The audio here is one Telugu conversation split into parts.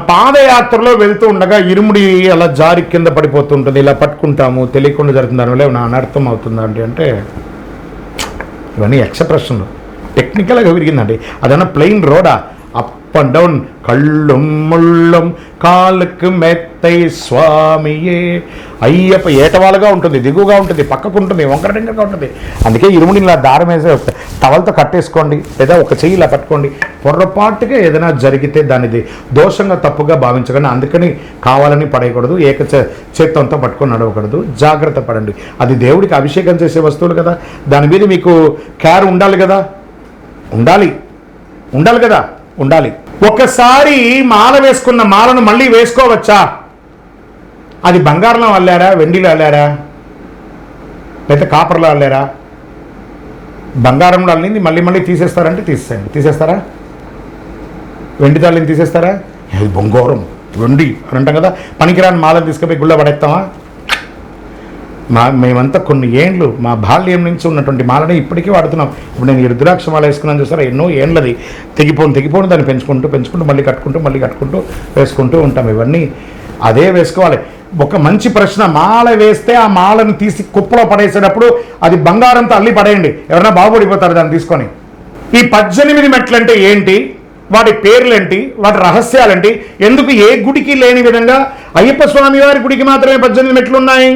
పాదయాత్రలో వెళ్తూ ఉండగా ఇరుముడి అలా జారి కింద పడిపోతుంటుంది, ఇలా పట్టుకుంటాము, తెలియకుండా జరుగుతుంది, దానివల్ల నా అనర్థం అవుతుందండి అంటే ఇవన్నీ ఎక్స్ప్రెషన్లు. టెక్నికల్గా విరిగిందండి. అదన్నా ప్లెయిన్ రోడా, అప్ అండ్ డౌన్, కళ్ళుం ముళ్ళం కాళ్ళకు మెత్తై స్వామియే. అయ్యప్ప ఏటవాలుగా ఉంటుంది, దిగుగా ఉంటుంది, పక్కకు ఉంటుంది, వంకరటింకగా ఉంటుంది. అందుకే ఇరుముడిని ఇలా దారం వేసి టవల్తో కట్టేసుకోండి, లేదా ఒక చెయ్యి ఇలా పట్టుకోండి. పొరపాటుగా ఏదైనా జరిగితే దానిది దోషంగా తప్పుగా భావించకండి. అందుకని కావాలని పడేయకూడదు, చేత్తంతో పట్టుకొని నడవకూడదు. జాగ్రత్త పడండి. అది దేవుడికి అభిషేకం చేసే వస్తువులు కదా, దాని మీద మీకు కేర్ ఉండాలి కదా, ఉండాలి కదా, ఉండాలి. ఒకసారి మాల వేసుకున్న మాలను మళ్ళీ వేసుకోవచ్చా? అది బంగారంలో అల్లారా, వెండిలో అల్లారా, లేదా కాపర్లో అల్లారా? బంగారంలో అల్లింది మళ్ళీ తీసేస్తారంటే తీసేస్తారా? వెండి తాళ్ళని తీసేస్తారా? ఇది బంగారం, వెండి అని అంటాం కదా. పనికిరాని మాలను తీసుకుపోయి గుళ్ళ పడేస్తామా? మేమంతా కొన్ని ఏండ్లు మా బాల్యం నుంచి ఉన్నటువంటి మాలని ఇప్పటికీ వాడుతున్నాం. ఇప్పుడు నేను రుద్రాక్ష మాల వేసుకున్నాను చూసారా, ఎన్నో ఏండ్లది. తెగిపోను దాన్ని పెంచుకుంటూ మళ్ళీ కట్టుకుంటూ వేసుకుంటూ ఉంటాం. ఇవన్నీ అదే వేసుకోవాలి. ఒక మంచి ప్రశ్న, మాల వేస్తే ఆ మాలను తీసి కుప్పలో పడేసేటప్పుడు అది బంగారంతో అల్లి పడేయండి, ఎవరైనా బాగుపడిపోతారు దాన్ని తీసుకొని. ఈ 18 మెట్లు అంటే ఏంటి, వాటి పేర్లేంటి, వాటి రహస్యాలేంటి, ఎందుకు ఏ గుడికి లేని విధంగా అయ్యప్ప స్వామి వారి గుడికి మాత్రమే 18 మెట్లు ఉన్నాయి?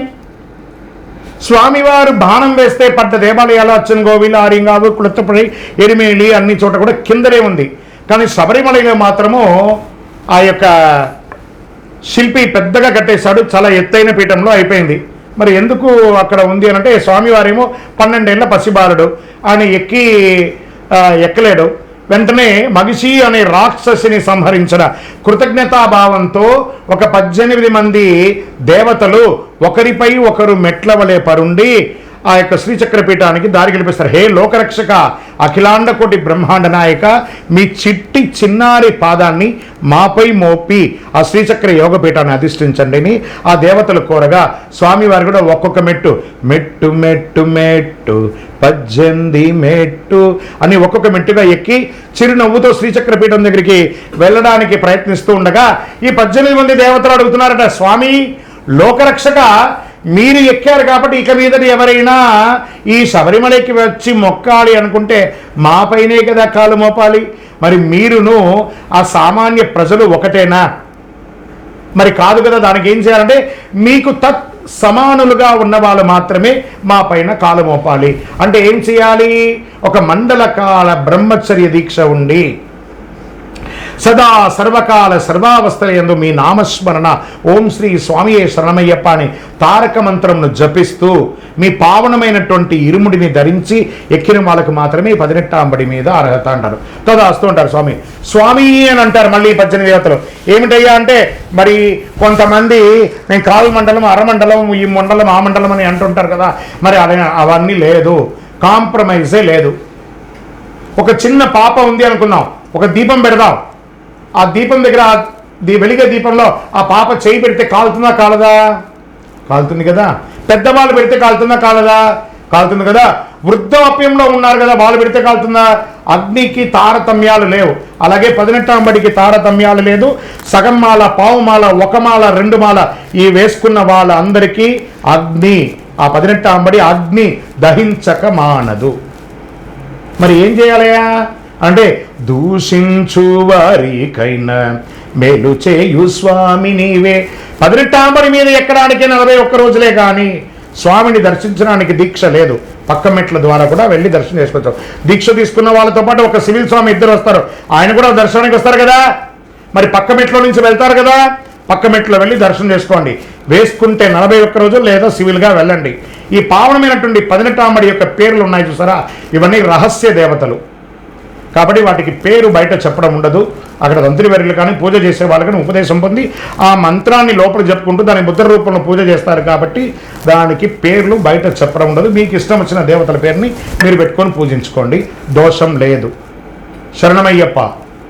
స్వామివారు బాణం వేస్తే పడ్డ దేవాలయాలు అచ్చన్గోవిల్, ఆరింగావు, కుళత్తపడి, ఎరిమేలి అన్ని చోట కూడా కిందనే ఉంది. కానీ శబరిమలలో మాత్రము ఆ యొక్క శిల్పి పెద్దగా కట్టేశాడు, చాలా ఎత్తైన పీఠంలో అయిపోయింది. మరి ఎందుకు అక్కడ ఉంది అని అంటే, స్వామివారేమో 12 ఏళ్ల పసిబాలుడు, ఆయన ఎక్కలేడు. వెంటనే మగిషి అనే రాక్షసిని సంహరించిన కృతజ్ఞతాభావంతో ఒక 18 మంది దేవతలు ఒకరిపై ఒకరు మెట్ల వలె పరుండి ఆ యొక్క శ్రీచక్రపీఠానికి దారి గెలిపిస్తారు. హే లోకరక్షక, అఖిలాండ కోటి బ్రహ్మాండ నాయక, మీ చిన్నారి పాదాన్ని మాపై మోపి ఆ శ్రీచక్ర యోగపీఠాన్ని అధిష్ఠించండి అని ఆ దేవతలు కోరగా, స్వామివారు కూడా ఒక్కొక్క మెట్టు 18 మెట్టు అని ఒక్కొక్క మెట్టుగా ఎక్కి చిరునవ్వుతో శ్రీచక్రపీఠం దగ్గరికి వెళ్ళడానికి ప్రయత్నిస్తూ ఉండగా ఈ 18 మంది దేవతలు అడుగుతున్నారట, స్వామి లోకరక్షక, మీరు ఎక్కారు కాబట్టి ఇక మీద ఎవరైనా ఈ శబరిమలకి వచ్చి మొక్కాలి అనుకుంటే మాపైనే కదా కాలు మోపాలి, మరి మీరును ఆ సామాన్య ప్రజలు ఒకటేనా? మరి కాదు కదా, దానికి ఏం చేయాలంటే మీకు సమానులుగా ఉన్న వాళ్ళు మాత్రమే మా పైన కాలు మోపాలి. అంటే ఏం చేయాలి? ఒక మండల కాల బ్రహ్మచర్య దీక్ష ఉండి సదా సర్వకాల సర్వావస్థలందు మీ నామస్మరణ ఓం శ్రీ స్వామియే శరణమయ్యప్ప అని తారక మంత్రంను జపిస్తూ మీ పావనమైనటువంటి ఇరుముడిని ధరించి ఎక్కిన వాళ్ళకు మాత్రమే 18వ అంబడి మీద అర్హత అంటారు. తదాస్తూ అంటారు స్వామి అని అంటారు. మళ్ళీ 18 దేవతలు ఏమిటయ్యా అంటే, మరి కొంతమంది నేను కాలు మండలం, అరమండలం, ఈ మండలం, ఆ మండలం అని అంటుంటారు కదా, మరి అవన్నీ లేదు, కాంప్రమైజే లేదు. ఒక చిన్న పాప ఉంది అనుకుందాం, ఒక దీపం పెడదాం, ఆ దీపం దగ్గర వెలిగే దీపంలో ఆ పాప చేయి పెడితే కాలుతుందా కాలదా? కాలుతుంది కదా. పెద్దవాళ్ళు పెడితే కాలుతుందా కాలదా? కాలుతుంది కదా. వృద్ధాప్యంలో ఉన్నారు కదా, వాళ్ళు పెడితే కాలుతుందా? అగ్నికి తారతమ్యాలు లేవు. అలాగే 18వ అంబడికి తారతమ్యాలు లేదు. సగం మాల, పావు మాల, ఒక మాల, 2 మాల ఈ వేసుకున్న వాళ్ళందరికీ అగ్ని, ఆ 18వ అంబడి అగ్ని దహించక మానదు. మరి ఏం చేయాలయా అంటే, దూషించు వారికైనా మేలు చేయు స్వామి నీవే. 18వ అంబడి మీద ఎక్కడానికి 41 రోజులే కానీ స్వామిని దర్శించడానికి దీక్ష లేదు. పక్క మెట్ల ద్వారా కూడా వెళ్ళి దర్శనం చేసుకోవచ్చు. దీక్ష తీసుకున్న వాళ్ళతో పాటు ఒక సివిల్ స్వామి ఇద్దరు వస్తారు, ఆయన కూడా దర్శనానికి వస్తారు కదా. మరి పక్క మెట్లో నుంచి వెళ్తారు కదా, పక్క మెట్లో వెళ్ళి దర్శనం చేసుకోండి. వేసుకుంటే 41 రోజులు లేదా సివిల్గా వెళ్ళండి. ఈ పావనమైనటువంటి 18వ అంబడి యొక్క పేర్లు ఉన్నాయి చూసారా, ఇవన్నీ రహస్య దేవతలు కాబట్టి వాటికి పేరు బయట చెప్పడం ఉండదు. అక్కడ మంత్రివర్యులు కానీ పూజ చేసే వాళ్ళు కానీ ఉపదేశం పొంది ఆ మంత్రాన్ని లోపల చెప్పుకుంటూ దాని ముద్ర రూపంలో పూజ చేస్తారు కాబట్టి దానికి పేర్లు బయట చెప్పడం ఉండదు. మీకు ఇష్టం వచ్చిన దేవతల పేరుని మీరు పెట్టుకొని పూజించుకోండి, దోషం లేదు. శరణమయ్యప్ప.